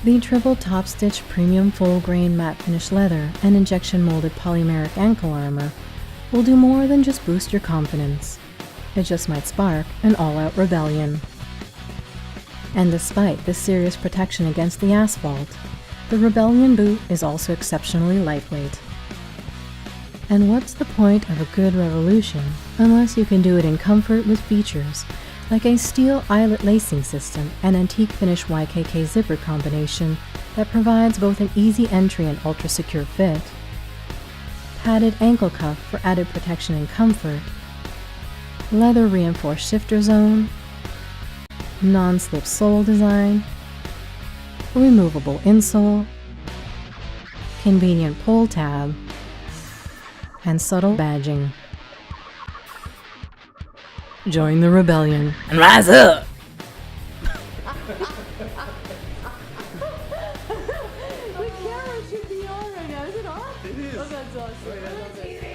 The triple top-stitch premium full-grain matte finish leather and injection-molded polymeric ankle armor will do more than just boost your confidence. It just might spark an all-out rebellion. And despite this serious protection against the asphalt, the Rebellion boot is also exceptionally lightweight. And what's the point of a good revolution unless you can do it in comfort with features like a steel eyelet lacing system and antique finish YKK zipper combination that provides both an easy entry and ultra-secure fit, padded ankle cuff for added protection and comfort, leather reinforced shifter zone, non-slip sole design, removable insole, convenient pull tab, and subtle badging. Join the rebellion and rise up! The camera should be on right now. Is it on? It is. Oh, that's awesome.